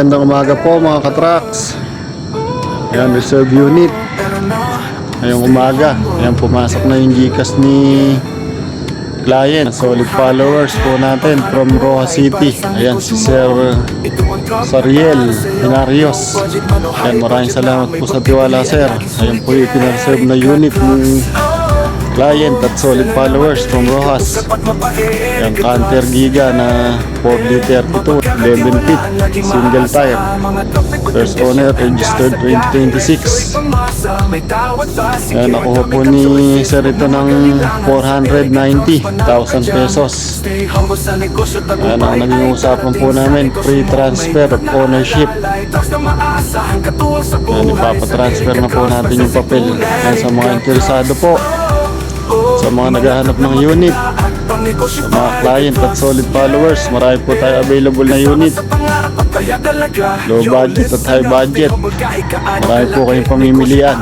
Magandang umaga po mga katraks. Ayan, reserve unit. Ngayong umaga, ayan, pumasok na yung GCash ni client. Solid followers po natin from Rojas City. Ayan, si Sir Sariel Hinarios. Ayan, maraming salamat po sa tiwala, sir. Ayan po yung pinareserve na unit ng client at solid followers from Rojas. Ayan, Canter Giga na 4D32, 11 feet, single tire. First owner, registered 2026. Ayan, nakuha po ni sir ito ng 490,000 pesos. Ayan, ang naging usapan po namin, free transfer of ownership. Ayan, ipapatransfer na po natin yung papel. Ayan, sa mga interesado po, sa mga naghahanap ng unit, sa mga client at solid followers, marami po tayo available na unit. Low budget at high budget, marami po kayong pamimilian.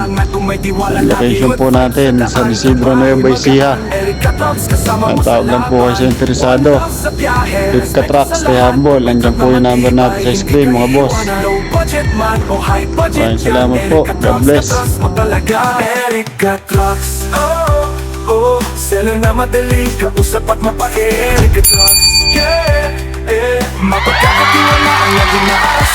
Location po natin sa Isidro Nueva Ecija. Ang tawag lang po kayo sa interesado, Quick Trucks, stay humble. Nandiyan po yung number natin sa screen, mga boss. Maraming salamat po. God bless. Seller na madali, kausap at mapait. Erika Trucks, yeah, mapagkakatiwala ang laging naas.